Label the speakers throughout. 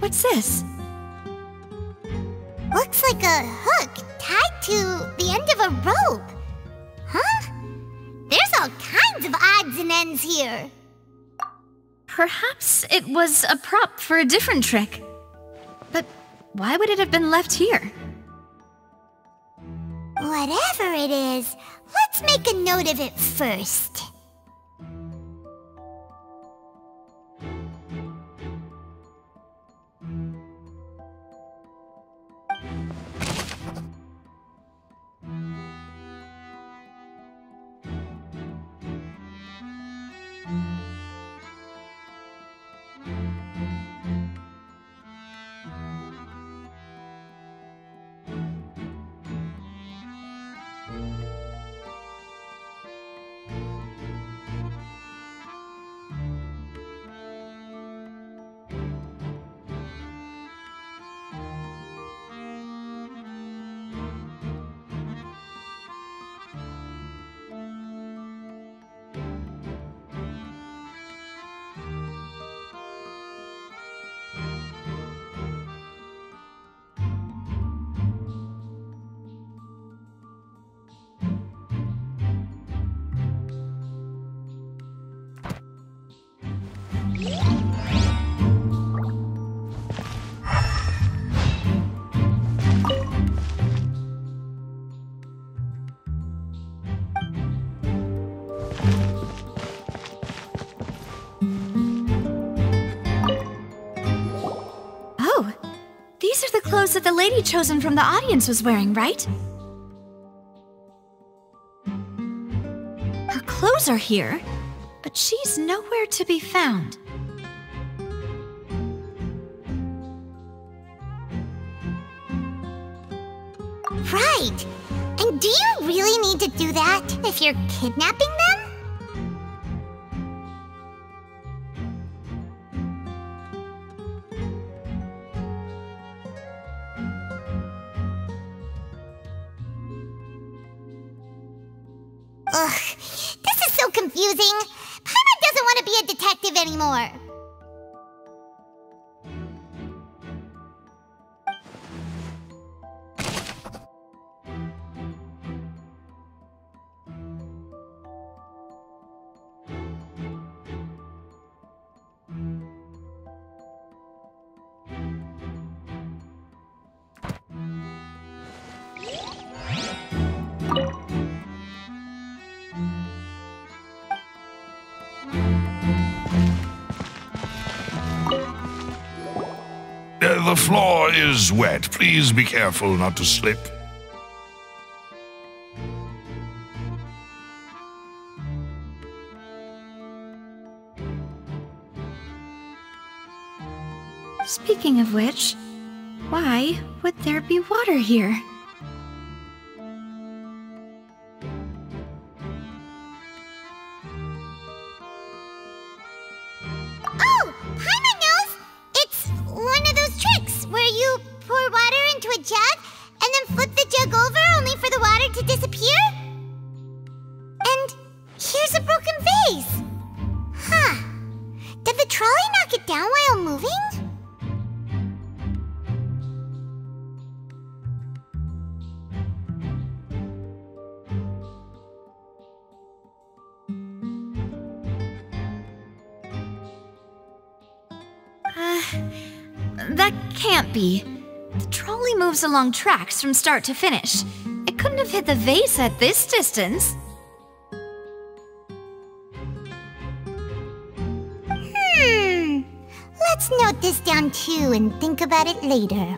Speaker 1: What's this?
Speaker 2: Looks like a hook tied to the end of a rope. Huh? There's all kinds of odds and ends here.
Speaker 1: Perhaps it was a prop for a different trick. But why would it have been left here?
Speaker 2: Whatever it is, let's make a note of it first.
Speaker 1: That the lady chosen from the audience was wearing, right? Her clothes are here, but she's nowhere to be found.
Speaker 2: Right! And do you really need to do that if you're kidnapping them? Ugh, this is so confusing. Paimon doesn't want to be a detective anymore.
Speaker 3: The floor is wet. Please be careful not to slip.
Speaker 1: Speaking of which, why would there be water here?
Speaker 2: Oh! Paimon knows! It's one of those tricks where you pour water into a jug and
Speaker 1: That can't be. The trolley moves along tracks from start to finish. It couldn't have hit the vase at this distance.
Speaker 2: Let's note this down too and think about it later.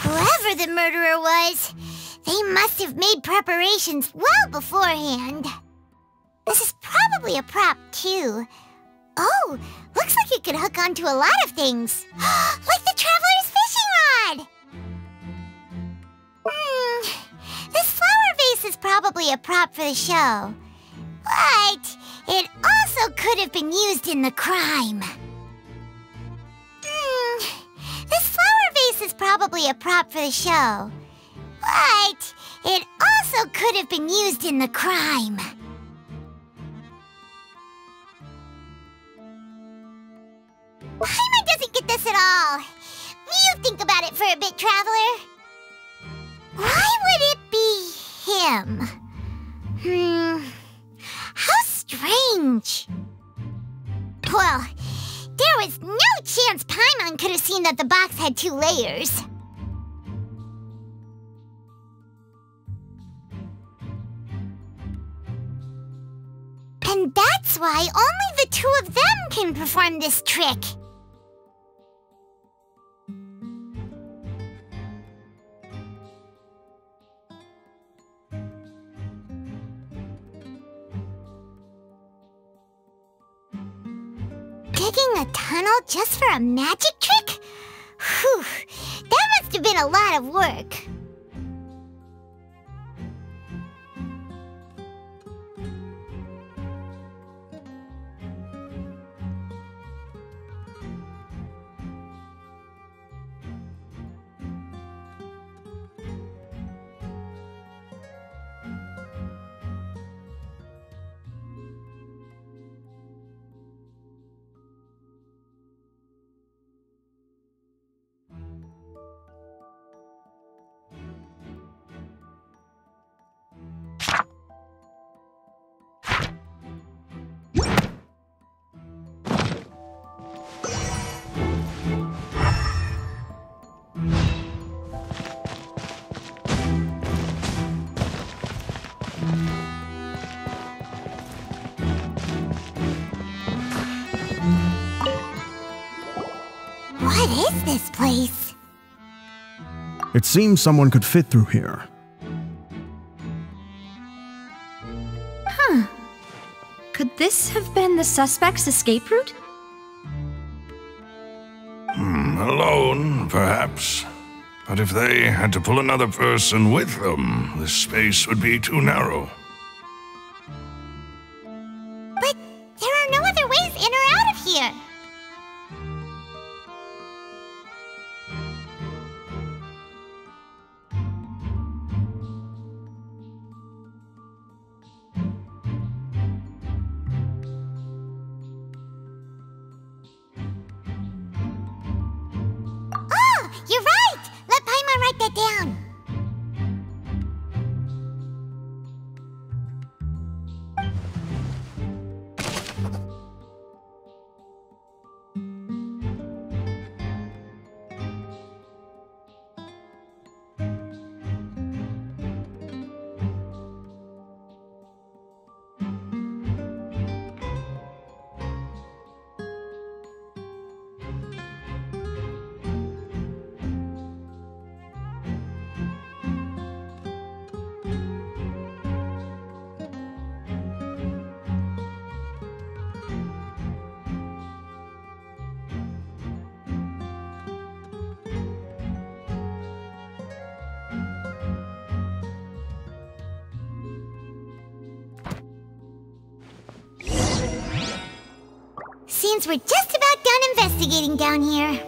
Speaker 2: Whoever the murderer was, they must have made preparations well beforehand. This is probably a prop, too. Oh, looks like it could hook onto a lot of things. Like the Traveler's fishing rod! This flower vase is probably a prop for the show. But it also could have been used in the crime. This flower vase is probably a prop for the show. But it also could have been used in the crime. Paimon doesn't get this at all. You think about it for a bit, Traveler. Why would it be him? How strange. Well, there was no chance Paimon could have seen that the box had 2 layers. And that's why only the 2 of them can perform this trick. Digging a tunnel just for a magic trick? Whew, that must have been a lot of work. What is this place?
Speaker 4: It seems someone could fit through here.
Speaker 1: Could this have been the suspect's escape route?
Speaker 3: Alone, perhaps. But if they had to pull another person with them, the space would be too narrow.
Speaker 2: But there are no other ways in or out of here. You're right! Let Paimon write that down. Seems we're just about done investigating down here.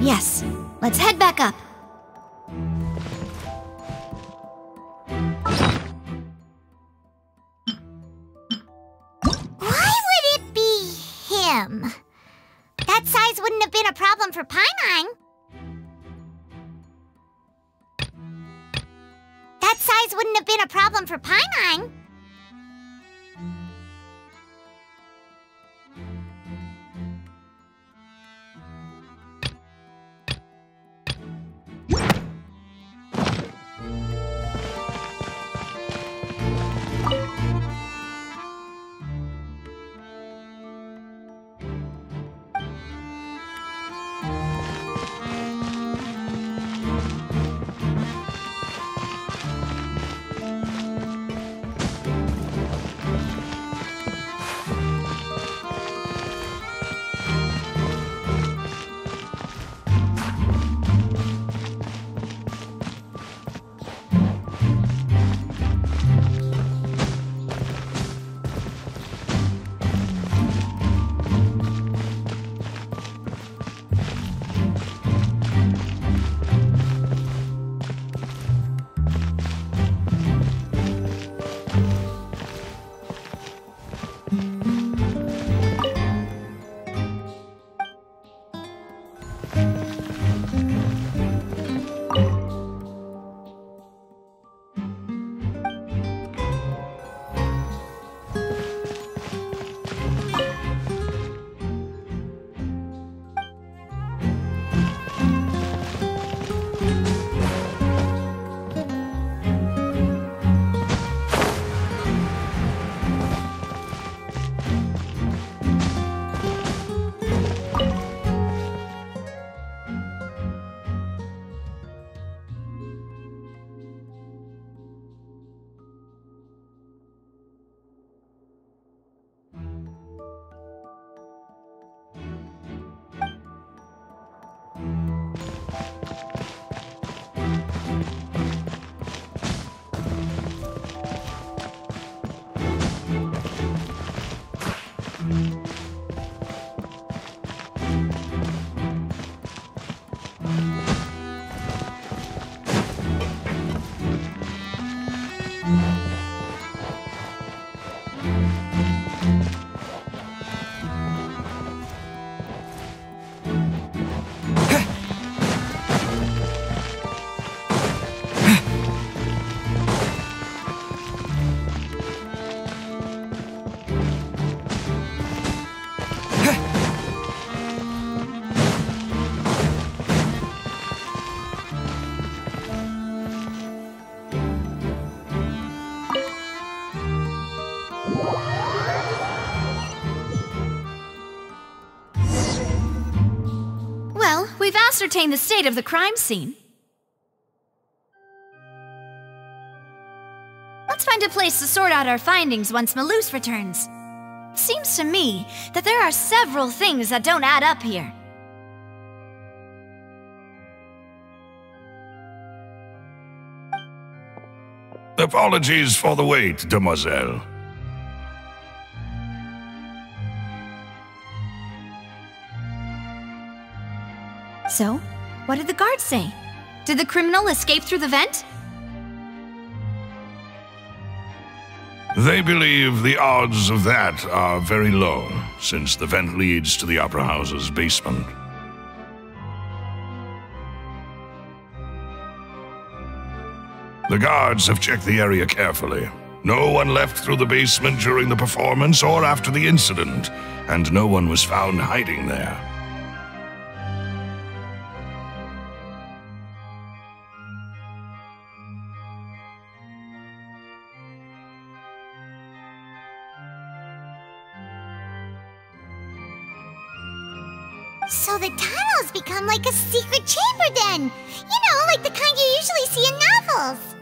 Speaker 1: Yes. Let's head back up.
Speaker 2: Why would it be him? That size wouldn't have been a problem for Paimon. That size wouldn't have been a problem for Paimon.
Speaker 1: we've ascertained the state of the crime scene. Let's find a place to sort out our findings once Malus returns. It seems to me that there are several things that don't add up here.
Speaker 3: Apologies for the wait, demoiselle.
Speaker 1: So, what did the guards say? Did the criminal escape through the vent?
Speaker 3: They believe the odds of that are very low, since the vent leads to the Opera House's basement. The guards have checked the area carefully. No one left through the basement during the performance or after the incident, and no one was found hiding there.
Speaker 2: So the tunnels become like a secret chamber then! You know, like the kind you usually see in novels!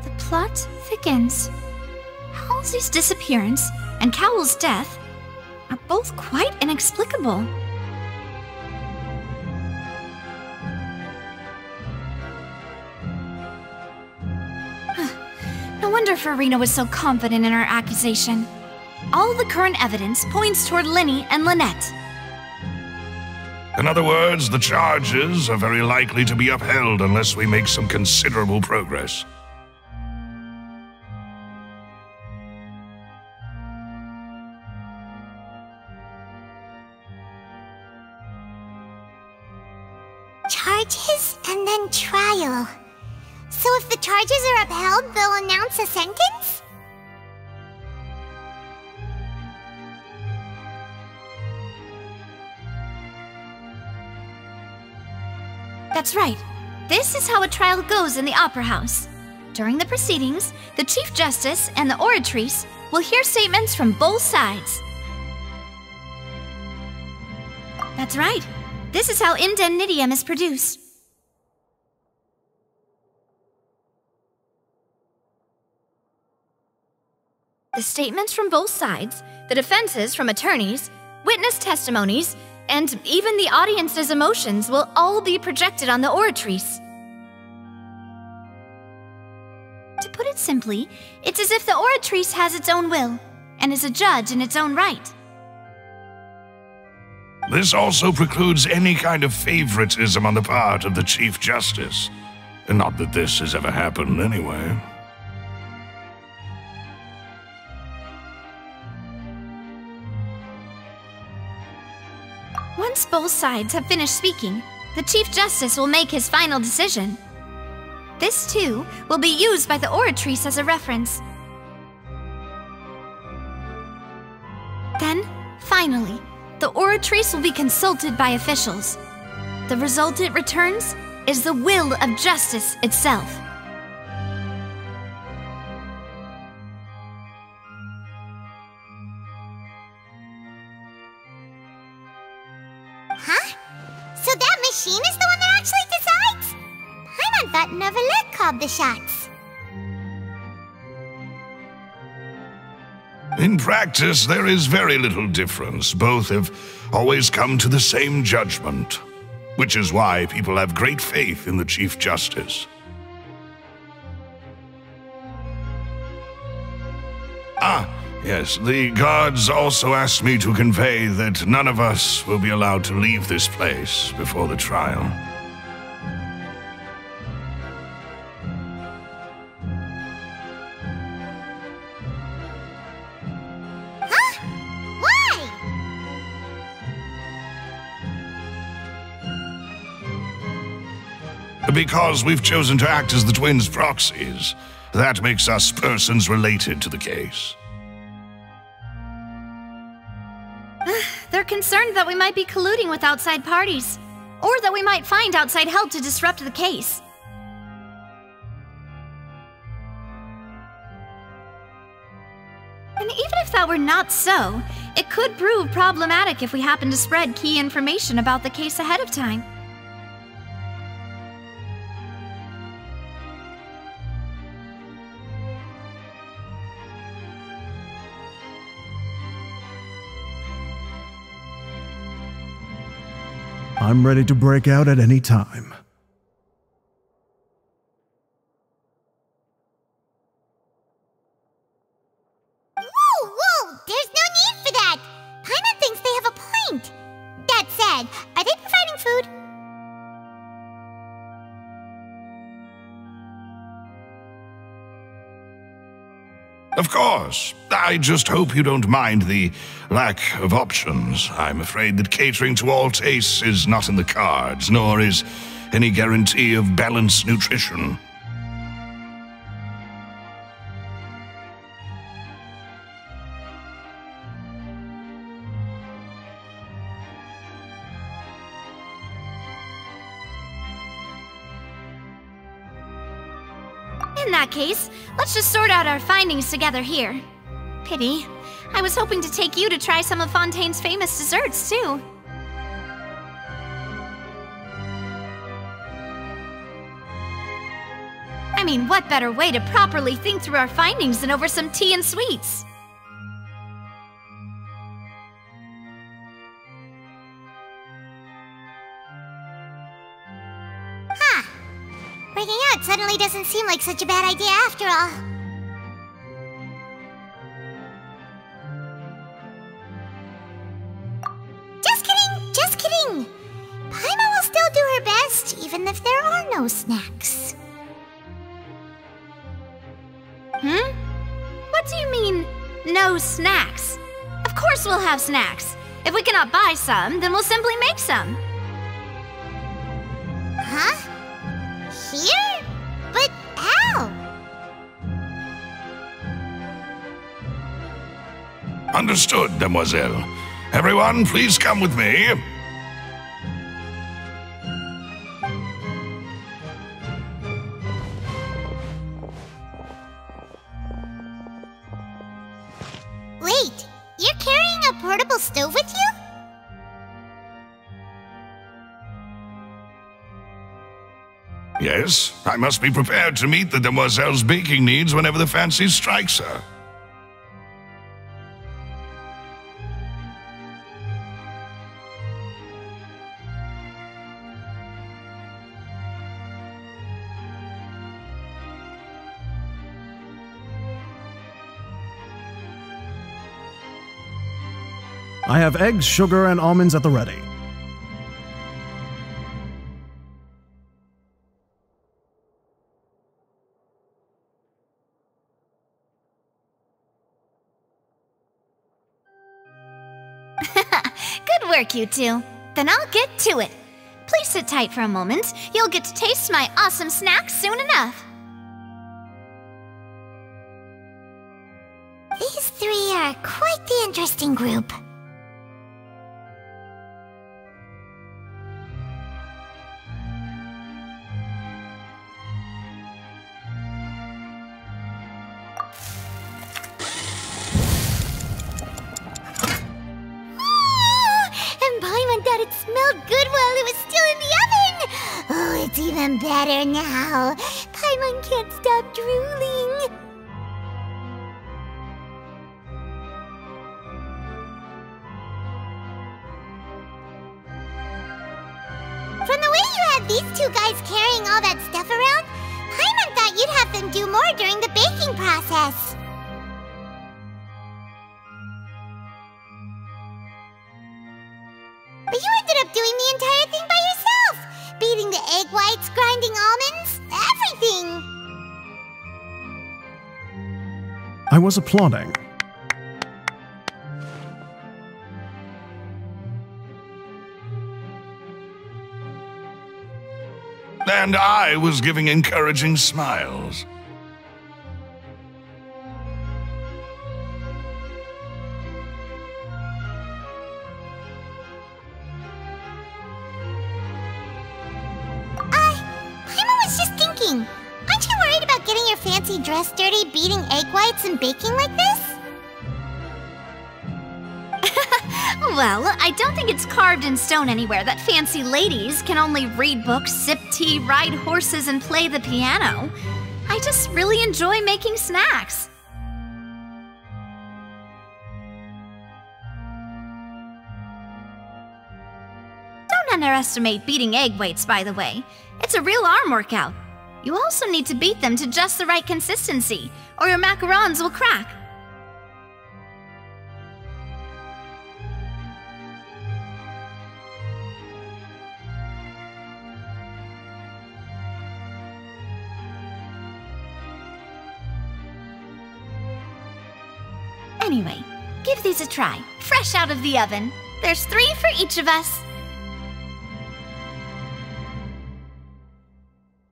Speaker 1: The plot thickens. Halsey's disappearance and Cowell's death are both quite inexplicable. No wonder Farina was so confident in her accusation. All the current evidence points toward Linny and Lynette.
Speaker 3: In other words, the charges are very likely to be upheld unless we make some considerable progress.
Speaker 2: Charges and then trial. So if the charges are upheld, they'll announce a sentence?
Speaker 1: That's right. This is how a trial goes in the Opera House. During the proceedings, the Chief Justice and the Oratrice will hear statements from both sides. That's right. This is how indemnitium is produced. The statements from both sides, the defenses from attorneys, witness testimonies, and even the audience's emotions will all be projected on the Oratrice. To put it simply, it's as if the Oratrice has its own will, and is a judge in its own right.
Speaker 3: This also precludes any kind of favoritism on the part of the Chief Justice. Not that this has ever happened anyway.
Speaker 1: Once both sides have finished speaking, the Chief Justice will make his final decision. This, too, will be used by the Oratrice as a reference. Then, finally, the Oratrice will be consulted by officials. The result it returns is the will of justice itself.
Speaker 2: Huh? So that machine is the one that actually decides? Paimon thought Neverlet called the shots.
Speaker 3: In practice, there is very little difference. Both have always come to the same judgment, which is why people have great faith in the Chief Justice. Yes, the guards also asked me to convey that none of us will be allowed to leave this place before the trial.
Speaker 2: Huh? Why?
Speaker 3: Because we've chosen to act as the twins' proxies. That makes us persons related to the case.
Speaker 1: They're concerned that we might be colluding with outside parties, or that we might find outside help to disrupt the case. if that were not so, it could prove problematic if we happen to spread key information about the case ahead of time.
Speaker 4: I'm ready to break out at any time.
Speaker 2: Whoa! There's no need for that! Paimon thinks they have a point. That said, are they providing food?
Speaker 3: Of course. I just hope you don't mind the lack of options. I'm afraid that catering to all tastes is not in the cards, nor is any guarantee of balanced nutrition.
Speaker 1: In that case, let's just sort out our findings together here. Pity. I was hoping to take you to try some of Fontaine's famous desserts, too. I mean, what better way to properly think through our findings than over some tea and sweets?
Speaker 2: Breaking out suddenly doesn't seem like such a bad idea after all. Just kidding! Paimon will still do her best, even if there are no snacks.
Speaker 1: What do you mean, no snacks? Of course we'll have snacks. If we cannot buy some, then we'll simply make some.
Speaker 2: Huh? Here? But how?
Speaker 3: Understood, Demoiselle. Everyone, please come with me.
Speaker 2: Wait, you're carrying a portable stove with you?
Speaker 3: Yes, I must be prepared to meet the Demoiselle's baking needs whenever the fancy strikes her.
Speaker 4: I have eggs, sugar, and almonds at the ready.
Speaker 1: Good work, you two. Then I'll get to it. Please sit tight for a moment. You'll get to taste my awesome snacks soon enough.
Speaker 2: These three are quite the interesting group. And Paimon thought it smelled good while it was still in the oven! Oh, it's even better now. Paimon can't stop drooling. From the way you had these two guys carrying all that stuff around, Paimon thought you'd have them do more during the baking process. But you ended up doing the entire thing by yourself! Beating the egg whites, grinding almonds, everything!
Speaker 4: I was applauding.
Speaker 3: And I was giving encouraging smiles.
Speaker 2: Paimon was just thinking, aren't you worried about getting your fancy dress dirty beating egg whites and baking like this?
Speaker 1: Well, I don't think it's carved in stone anywhere that fancy ladies can only read books, sip tea, ride horses, and play the piano. I just really enjoy making snacks. Don't underestimate beating egg whites, by the way. It's a real arm workout. You also need to beat them to just the right consistency, or your macarons will crack. Anyway, give these a try, fresh out of the oven. There's 3 for each of us.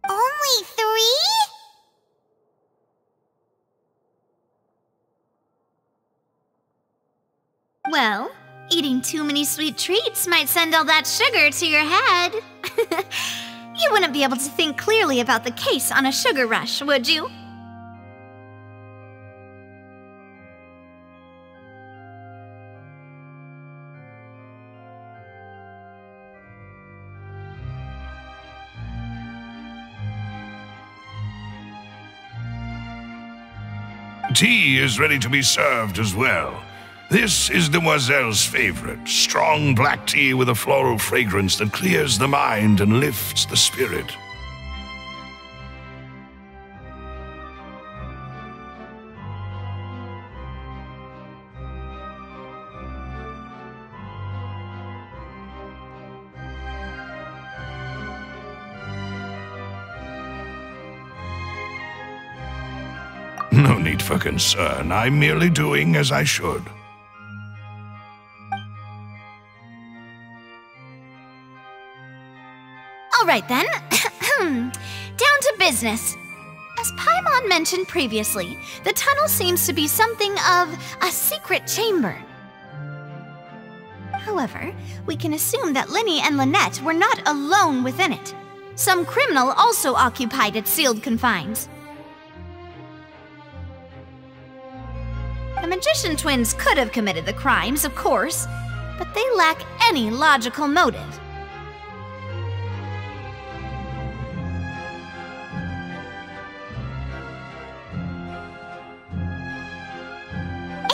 Speaker 2: Only 3?
Speaker 1: Well, eating too many sweet treats might send all that sugar to your head. You wouldn't be able to think clearly about the case on a sugar rush, would you?
Speaker 3: Tea is ready to be served as well. This is Demoiselle's favorite, strong black tea with a floral fragrance that clears the mind and lifts the spirit. No need for concern. I'm merely doing as I should.
Speaker 1: All right then. Down to business. As Paimon mentioned previously, the tunnel seems to be something of a secret chamber. However, we can assume that Linny and Lynette were not alone within it. Some criminal also occupied its sealed confines. The magician twins could have committed the crimes, of course, but they lack any logical motive.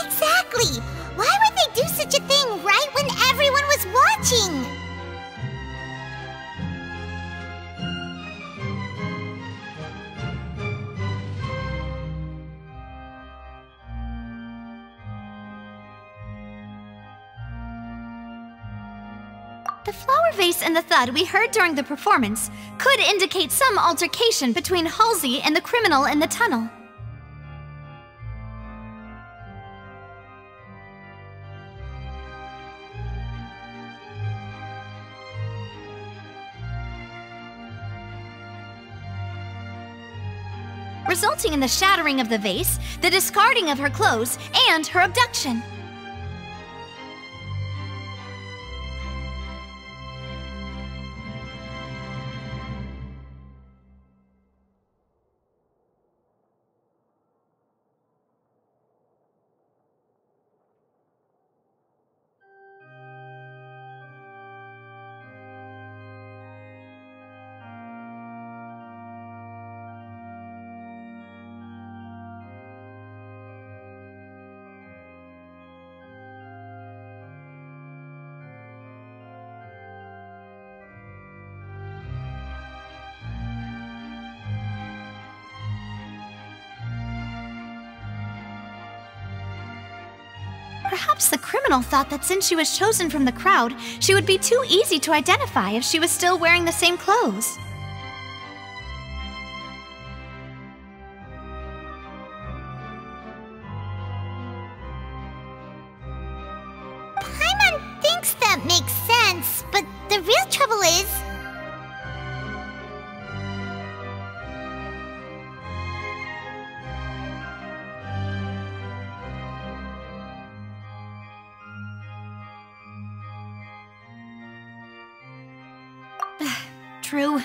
Speaker 2: Exactly! Why would they do such a thing right when everyone was watching?
Speaker 1: The flower vase and the thud we heard during the performance could indicate some altercation between Halsey and the criminal in the tunnel. Resulting in the shattering of the vase, the discarding of her clothes, and her abduction. Perhaps the criminal thought that since she was chosen from the crowd, she would be too easy to identify if she was still wearing the same clothes.
Speaker 2: Paimon thinks that makes sense, but the real trouble is...
Speaker 1: True.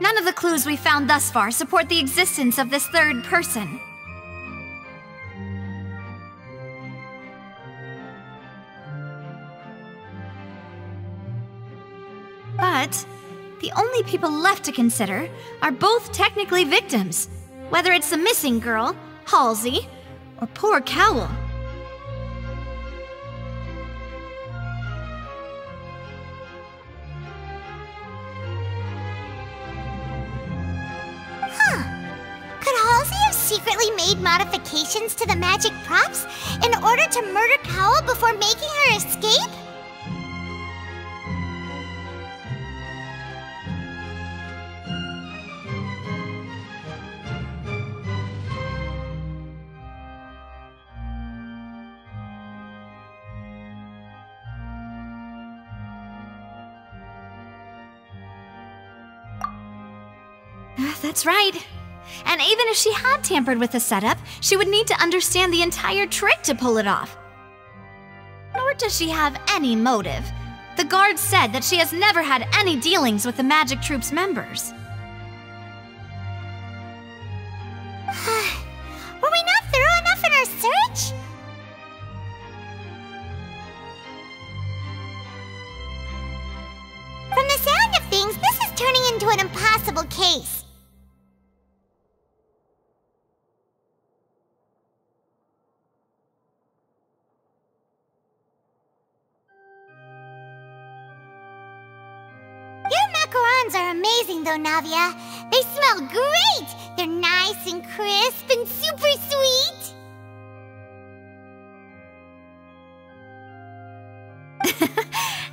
Speaker 1: None of the clues we found thus far support the existence of this third person. The only people left to consider are both technically victims, whether it's the missing girl, Halsey, or poor Cowl.
Speaker 2: Could Halsey have secretly made modifications to the magic props in order to murder Cowl before making her escape?
Speaker 1: That's right. And even if she had tampered with the setup, she would need to understand the entire trick to pull it off. Nor does she have any motive. The guard said that she has never had any dealings with the Magic Troop's members.
Speaker 2: Were we not thorough enough in our search? From the sound of things, this is turning into an impossible case. Your macarons are amazing though, Navia. They smell great! They're nice and crisp and super sweet!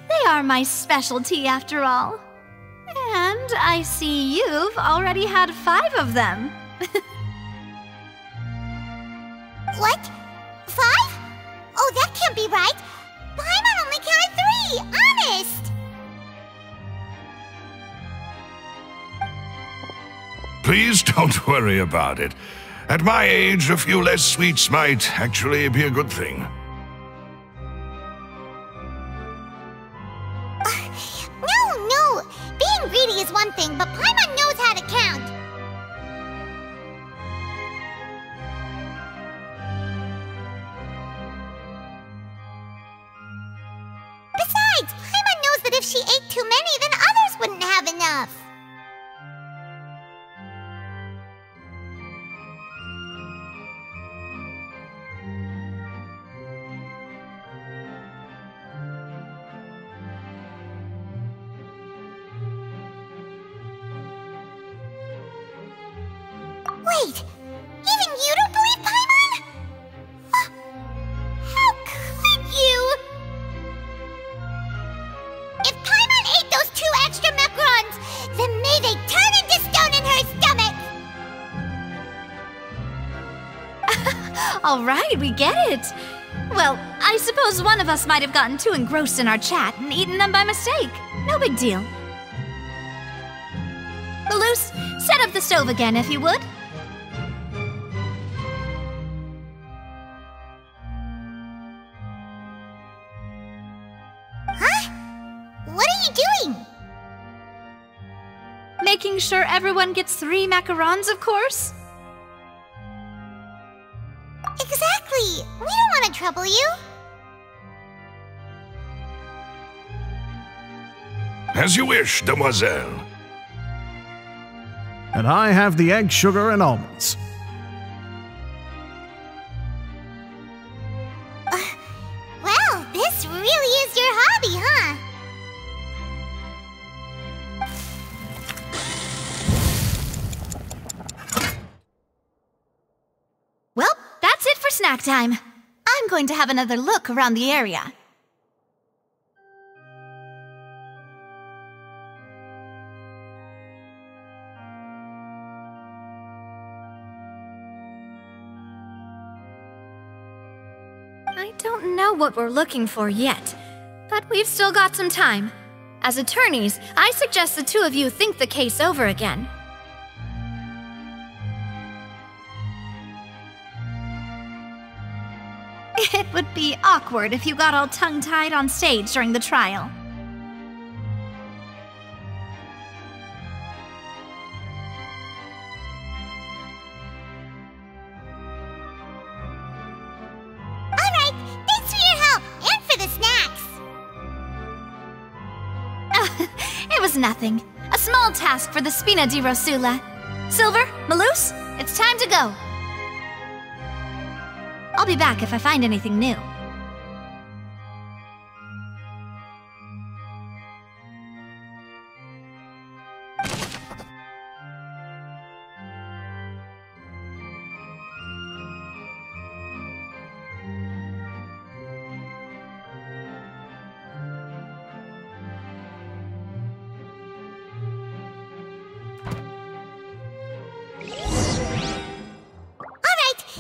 Speaker 1: They are my specialty after all. And I see you've already had 5 of them.
Speaker 2: What? 5? Oh, that can't be right! Paimon only counted 3! Honest!
Speaker 3: Please don't worry about it. At my age, a few less sweets might actually be a good thing.
Speaker 2: No! Being greedy is one thing, but Paimon knows how to count! Besides, Paimon knows that if she ate too many, then others wouldn't have enough! Wait! Even you don't believe Paimon? How could you? If Paimon ate those 2 extra macarons, then may they turn into stone in her stomach!
Speaker 1: All right, we get it. Well, I suppose one of us might have gotten too engrossed in our chat and eaten them by mistake. No big deal. Balloose, set up the stove again if you would.
Speaker 2: What are you doing?
Speaker 1: Making sure everyone gets 3 macarons, of course.
Speaker 2: Exactly! We don't want to trouble you.
Speaker 3: As you wish, demoiselle.
Speaker 4: And I have the egg, sugar, and almonds.
Speaker 2: Well, this really is your hobby, huh?
Speaker 1: Well, that's it for snack time. I'm going to have another look around the area. I don't know what we're looking for yet, but we've still got some time. As attorneys, I suggest the 2 of you think the case over again. It would be awkward if you got all tongue-tied on stage during the trial.
Speaker 2: Alright, thanks for your help, and for the snacks!
Speaker 1: It was nothing. A small task for the Spina di Rosula. Silver, Malus, it's time to go. I'll be back if I find anything new.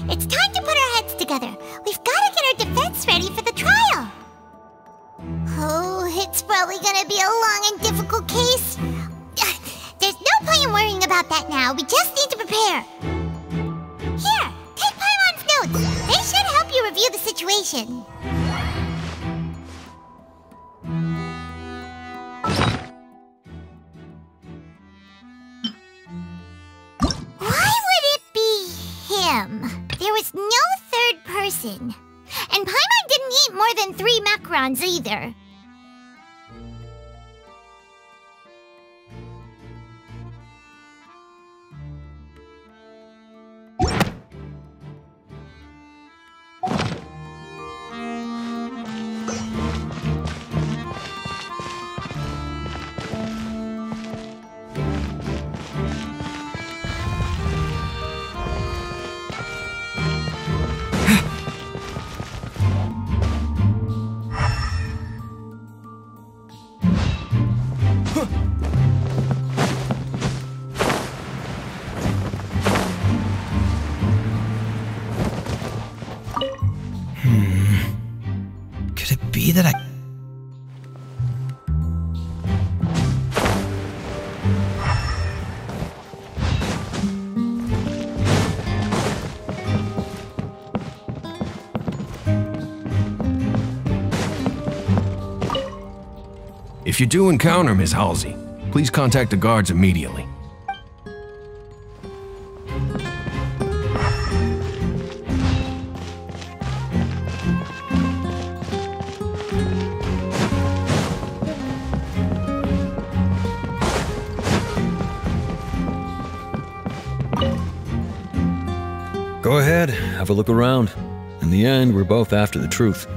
Speaker 2: It's time to put our heads together. We've got to get our defense ready for the trial. Oh, it's probably gonna be a long and difficult case. There's no point in worrying about that now. We just need to prepare. Here, take Paimon's notes. They should help you review the situation. Why would it be him? There was no third person. And Paimon didn't eat more than 3 macarons either.
Speaker 5: Could it be that I...
Speaker 6: If you do encounter Miss Halsey, please contact the guards immediately.
Speaker 7: Go ahead, have a look around. In the end, we're both after the truth.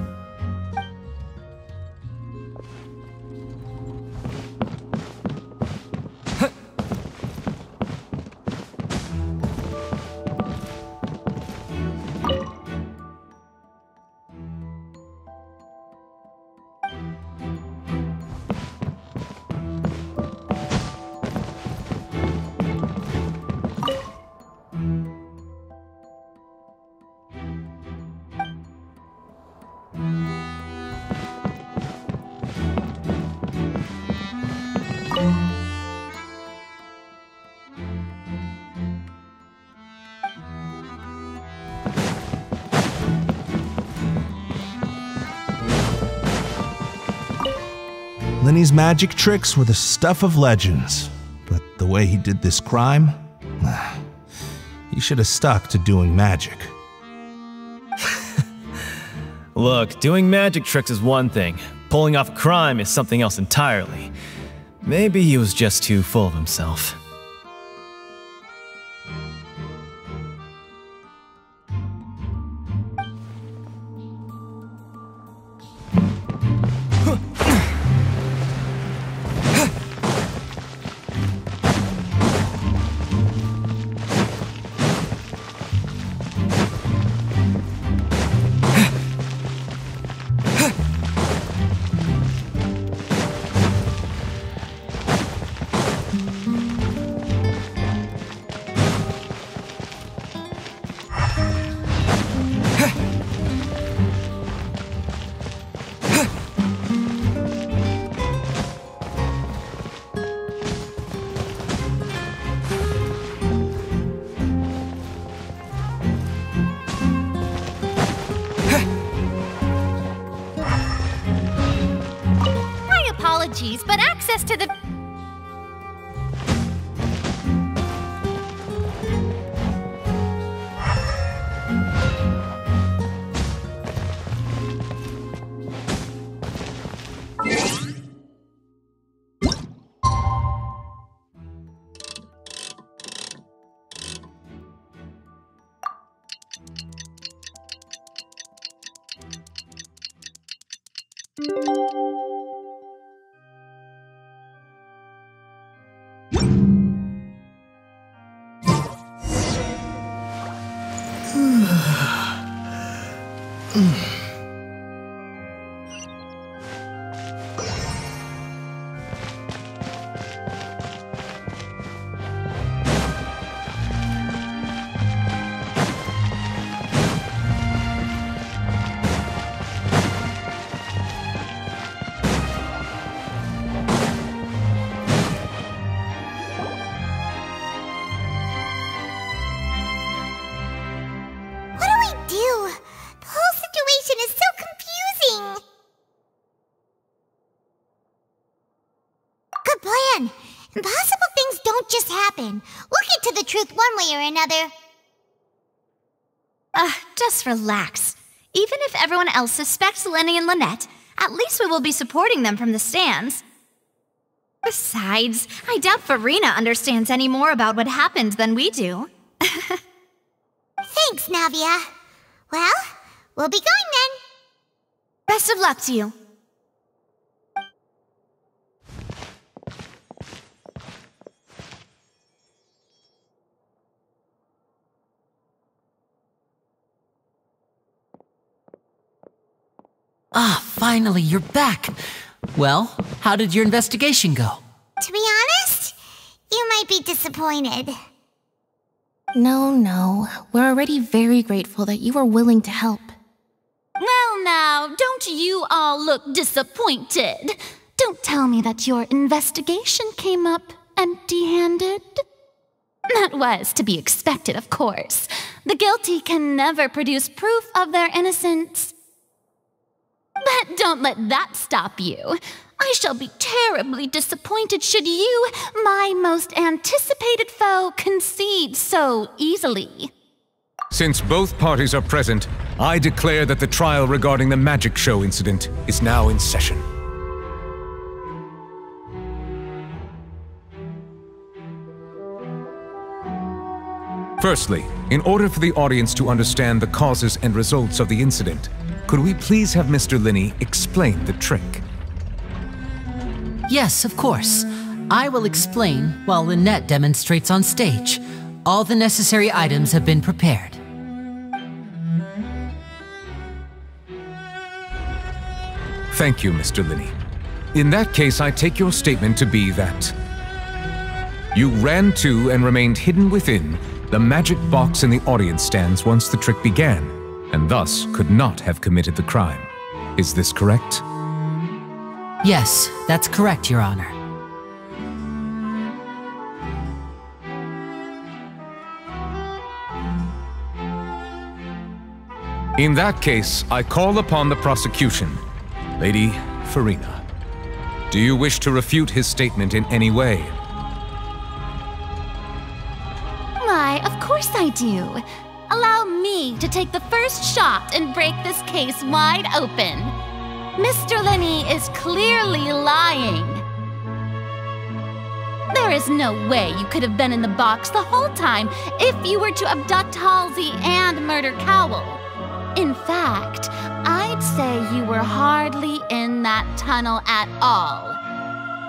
Speaker 8: Lenny's magic tricks were the stuff of legends, but the way he did this crime, he should have stuck to doing magic.
Speaker 5: Look, doing magic tricks is one thing. Pulling off a crime is something else entirely. Maybe he was just too full of himself.
Speaker 1: But access to the...
Speaker 2: Impossible things don't just happen. We'll get to the truth one way or another.
Speaker 1: Just relax. Even if everyone else suspects Lenny and Lynette, at least we will be supporting them from the stands. Besides, I doubt Farina understands any more about what happened than we do.
Speaker 2: Thanks, Navia. Well, we'll be going then.
Speaker 1: Best of luck to you.
Speaker 9: Ah, finally, you're back. Well, how did your investigation go?
Speaker 2: To be honest, you might be disappointed.
Speaker 10: No. We're already very grateful that you were willing to help.
Speaker 1: Well now, don't you all look disappointed. Don't tell me that your investigation came up empty-handed. That was to be expected, of course. The guilty can never produce proof of their innocence. But don't let that stop you. I shall be terribly disappointed should you, my most anticipated foe, concede so easily.
Speaker 11: Since both parties are present, I declare that the trial regarding the magic show incident is now in session. Firstly, in order for the audience to understand the causes and results of the incident, could we please have Mr. Linney explain the trick?
Speaker 9: Yes, of course. I will explain while Lynette demonstrates on stage. All the necessary items have been prepared.
Speaker 11: Thank you, Mr. Linney. In that case, I take your statement to be that you ran to and remained hidden within the magic box in the audience stands once the trick began, and thus could not have committed the crime. Is this correct?
Speaker 9: Yes, that's correct, Your Honor.
Speaker 11: In that case, I call upon the prosecution. Lady Farina, do you wish to refute his statement in any way?
Speaker 1: Why, of course I do. Allow me to take the first shot and break this case wide open. Mr. Linney is clearly lying. There is no way you could have been in the box the whole time if you were to abduct Halsey and murder Cowell. In fact, I'd say you were hardly in that tunnel at all.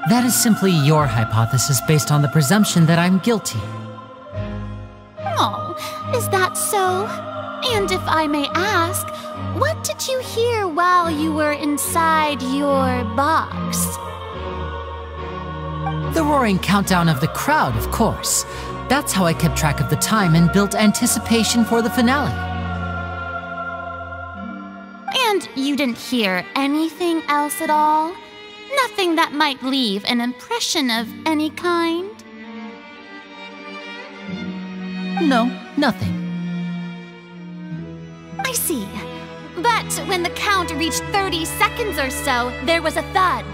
Speaker 9: That is simply your hypothesis based on the presumption that I'm guilty.
Speaker 1: Oh, is that so? And if I may ask, what did you hear while you were inside your box?
Speaker 9: The roaring countdown of the crowd, of course. That's how I kept track of the time and built anticipation for the finale.
Speaker 1: And you didn't hear anything else at all? Nothing that might leave an impression of any kind?
Speaker 9: No, nothing.
Speaker 1: I see. But when the count reached 30 seconds or so, there was a thud.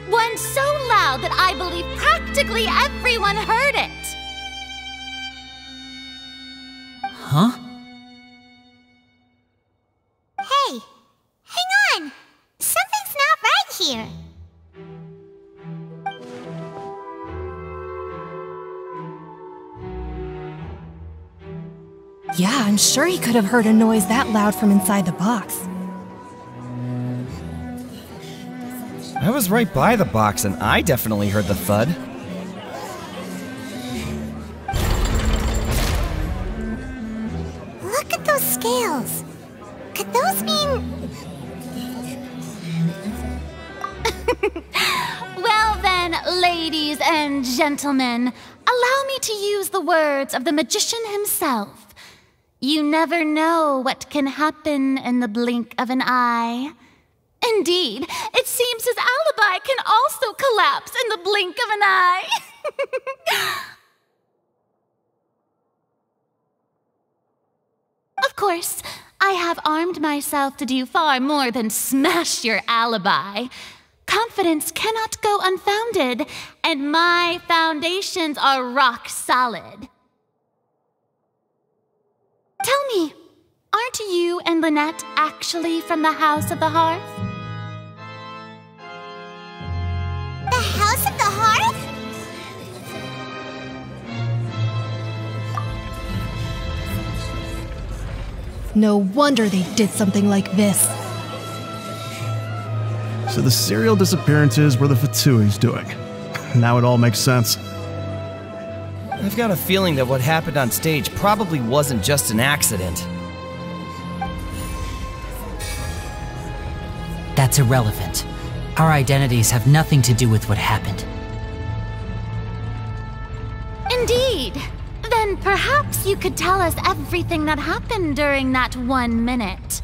Speaker 1: One so loud that I believe practically everyone heard it.
Speaker 9: Huh?
Speaker 2: Hey, hang on. Something's not right here.
Speaker 10: Yeah, I'm sure he could have heard a noise that loud from inside the box.
Speaker 12: I was right by the box and I definitely heard the thud.
Speaker 2: Look at those scales. Could those mean...
Speaker 1: Well then, ladies and gentlemen, allow me to use the words of the magician himself. You never know what can happen in the blink of an eye. Indeed, it seems his alibi can also collapse in the blink of an eye. Of course, I have armed myself to do far more than smash your alibi. Confidence cannot go unfounded, and my foundations are rock solid. Tell me, aren't you and Lynette actually from the House of the Hearth?
Speaker 2: The House of the Hearth?
Speaker 10: No wonder they did something like this.
Speaker 4: So the serial disappearances were the Fatsui's doing. Now it all makes sense.
Speaker 12: I've got a feeling that what happened on stage probably wasn't just an accident.
Speaker 9: That's irrelevant. Our identities have nothing to do with what happened.
Speaker 1: Indeed. Then perhaps you could tell us everything that happened during that 1 minute.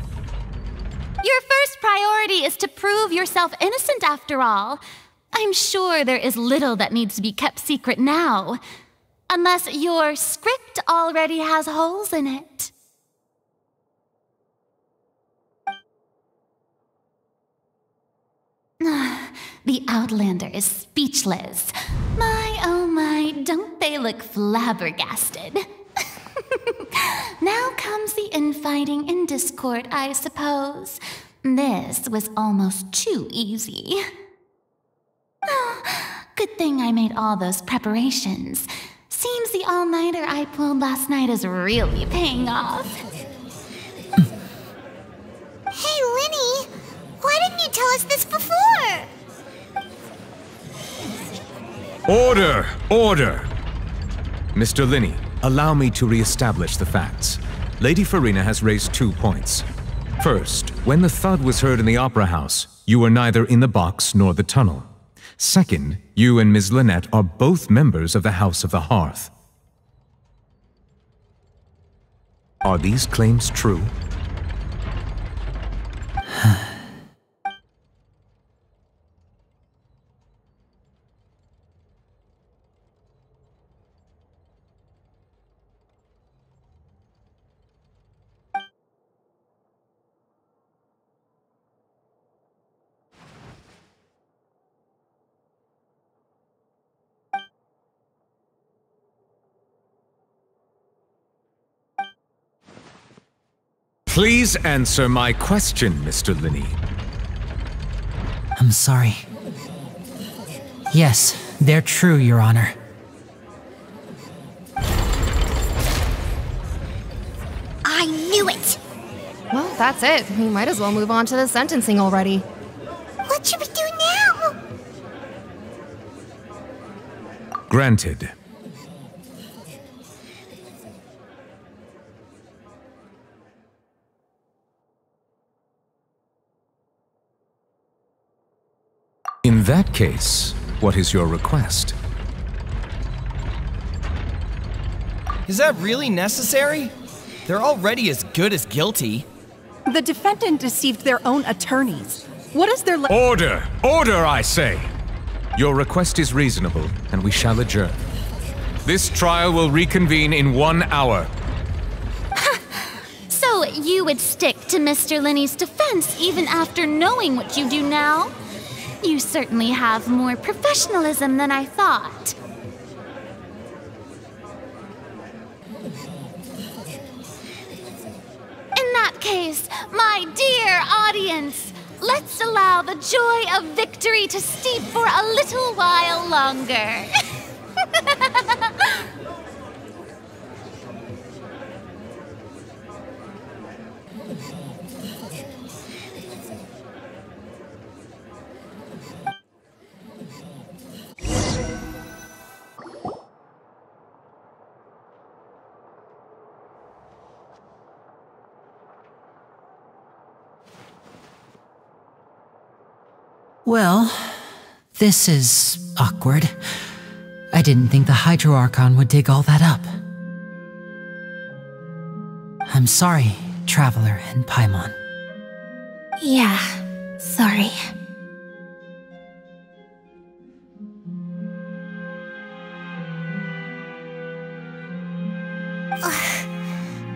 Speaker 1: Your first priority is to prove yourself innocent after all. I'm sure there is little that needs to be kept secret now. Unless your script already has holes in it. The Outlander is speechless. My, oh my, don't they look flabbergasted? Now comes the infighting and discord, I suppose. This was almost too easy. Good thing I made all those preparations. Seems the all-nighter I pulled last night is really paying off.
Speaker 2: Hey, Linny! Why didn't you tell us this before?
Speaker 11: Order! Order! Mr. Linney, allow me to re-establish the facts. Lady Farina has raised 2 points. First, when the thud was heard in the Opera House, you were neither in the box nor the tunnel. Second, you and Ms. Lynette are both members of the House of the Hearth. Are these claims true? Please answer my question, Mr. Linney.
Speaker 9: I'm sorry. Yes, they're true, Your Honor.
Speaker 2: I knew it!
Speaker 10: Well, that's it. We might as well move on to the sentencing already.
Speaker 2: What should we do now?
Speaker 11: Granted. In that case, what is your request?
Speaker 12: Is that really necessary? They're already as good as guilty.
Speaker 13: The defendant deceived their own attorneys. What is their
Speaker 11: Order! Order, I say! Your request is reasonable, and we shall adjourn. This trial will reconvene in 1 hour.
Speaker 1: So you would stick to Mr. Linney's defense even after knowing what you do now? You certainly have more professionalism than I thought. In that case, my dear audience, let's allow the joy of victory to steep for a little while longer.
Speaker 9: Well, this is awkward. I didn't think the Hydro Archon would dig all that up. I'm sorry, Traveler and Paimon.
Speaker 10: Yeah, sorry.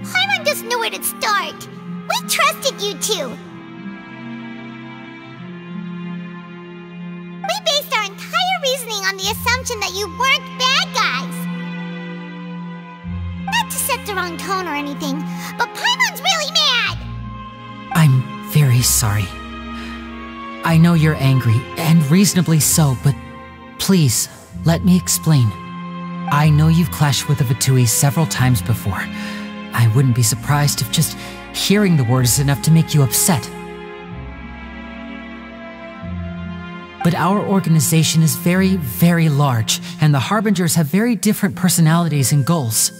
Speaker 2: Paimon doesn't know where to start. We trusted you two. We based our entire reasoning on the assumption that you weren't bad guys. Not to set the wrong tone or anything, but Paimon's really mad!
Speaker 9: I'm very sorry. I know you're angry, and reasonably so, but please, let me explain. I know you've clashed with the Fatui several times before. I wouldn't be surprised if just hearing the word is enough to make you upset. But our organization is very, very large, and the Harbingers have very different personalities and goals.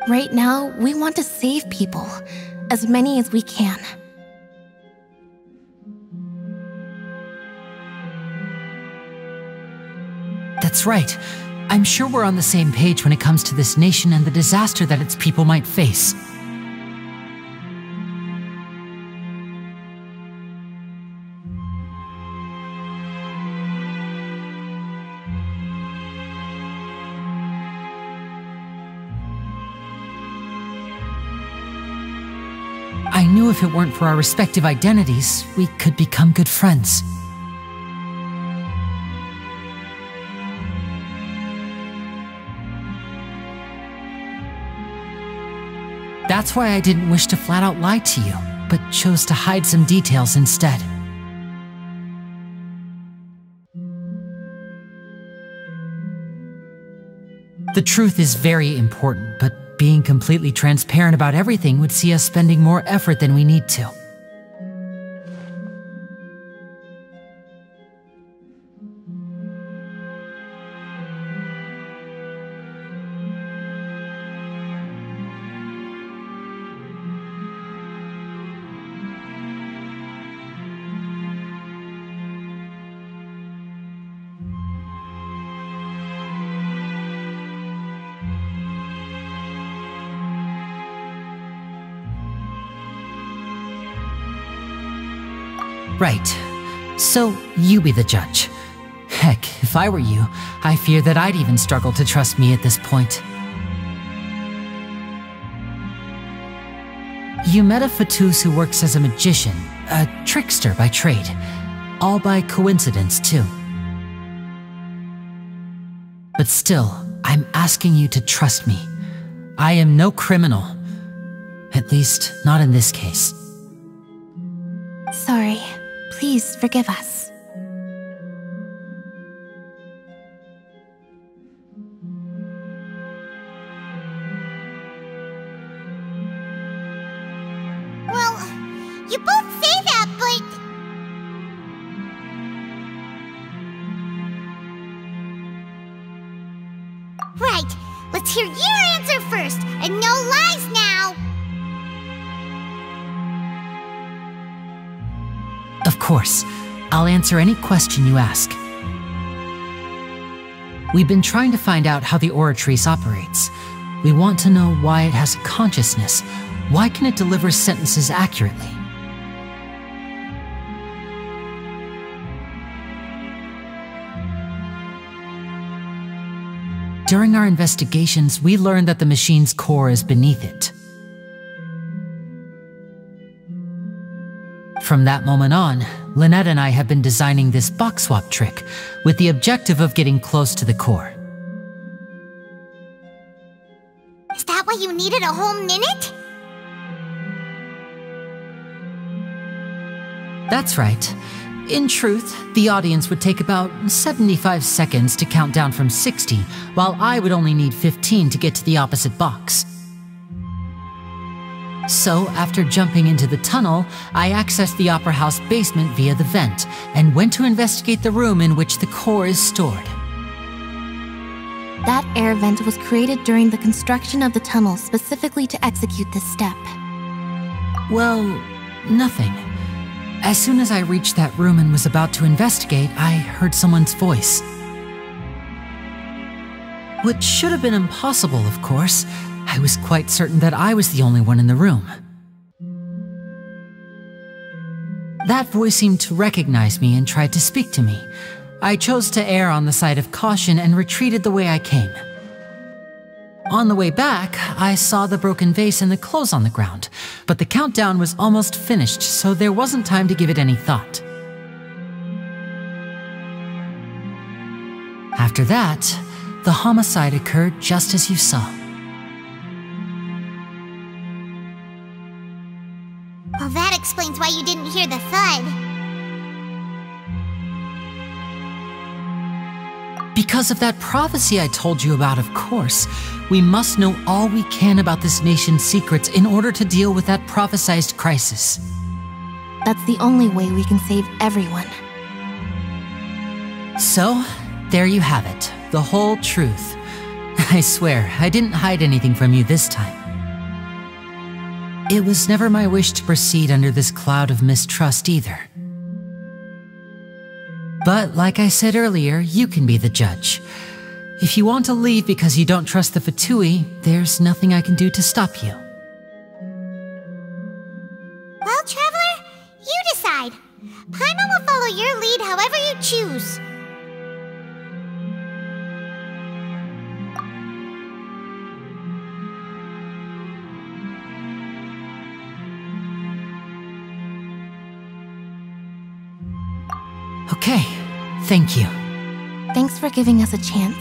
Speaker 10: Right now, we want to save people, as many as we can.
Speaker 9: That's right. I'm sure we're on the same page when it comes to this nation and the disaster that its people might face. I knew if it weren't for our respective identities, we could become good friends. That's why I didn't wish to flat out lie to you, but chose to hide some details instead. The truth is very important, but being completely transparent about everything would see us spending more effort than we need to. Right. So, you be the judge. Heck, if I were you, I fear that I'd even struggle to trust me at this point. You met a Fatus who works as a magician, a trickster by trade. All by coincidence, too. But still, I'm asking you to trust me. I am no criminal. At least, not in this case.
Speaker 10: Sorry. Please forgive us.
Speaker 2: Well, you both say that, but... Right, let's hear your answer first, and no lies now!
Speaker 9: Of course, I'll answer any question you ask. We've been trying to find out how the Oratrice operates. We want to know why it has a consciousness. Why can it deliver sentences accurately? During our investigations, we learned that the machine's core is beneath it. From that moment on, Lynette and I have been designing this box swap trick with the objective of getting close to the core.
Speaker 2: Is that why you needed a whole minute?
Speaker 9: That's right. In truth, the audience would take about 75 seconds to count down from 60, while I would only need 15 to get to the opposite box. So, after jumping into the tunnel, I accessed the Opera House basement via the vent, and went to investigate the room in which the core is stored.
Speaker 10: That air vent was created during the construction of the tunnel specifically to execute this step.
Speaker 9: Well, nothing. As soon as I reached that room and was about to investigate, I heard someone's voice. Which should have been impossible, of course. I was quite certain that I was the only one in the room. That voice seemed to recognize me and tried to speak to me. I chose to err on the side of caution and retreated the way I came. On the way back, I saw the broken vase and the clothes on the ground, but the countdown was almost finished, so there wasn't time to give it any thought. After that, the homicide occurred just as you saw.
Speaker 2: Well, that explains why you didn't hear the thud.
Speaker 9: Because of that prophecy I told you about, of course. We must know all we can about this nation's secrets in order to deal with that prophesized crisis.
Speaker 10: That's the only way we can save everyone.
Speaker 9: So, there you have it. The whole truth. I swear, I didn't hide anything from you this time. It was never my wish to proceed under this cloud of mistrust either. But like I said earlier, you can be the judge. If you want to leave because you don't trust the Fatui, there's nothing I can do to stop you.
Speaker 2: Well, Traveler, you decide. Paimon will follow your lead however you choose.
Speaker 9: Okay, thank you.
Speaker 10: Thanks for giving us a chance.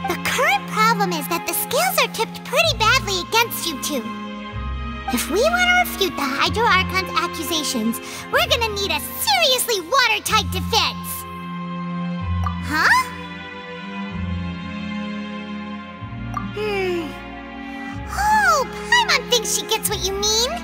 Speaker 2: The current problem is that the scales are tipped pretty badly against you two. If we want to refute the Hydro Archon's accusations, we're gonna need a seriously watertight defense. Huh? Oh, Paimon thinks she gets what you mean.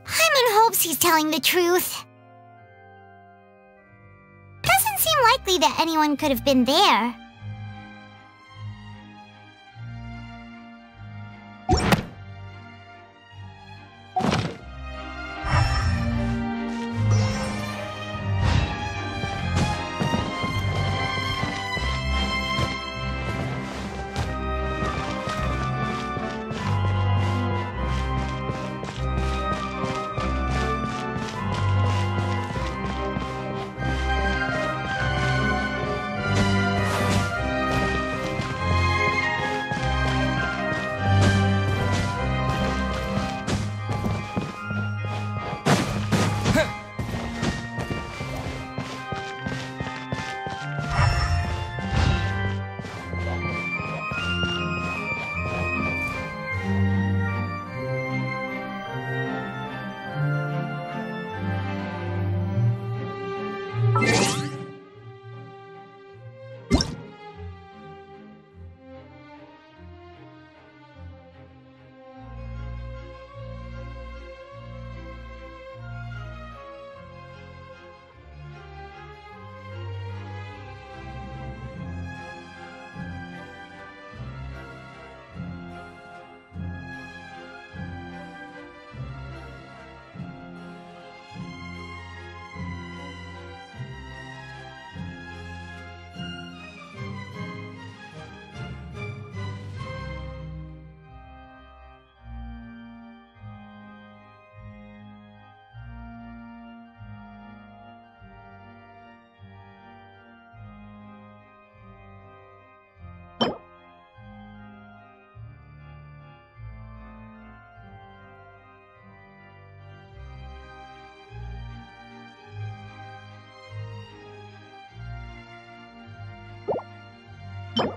Speaker 2: Paimon hopes he's telling the truth. Doesn't seem likely that anyone could have been there.
Speaker 3: you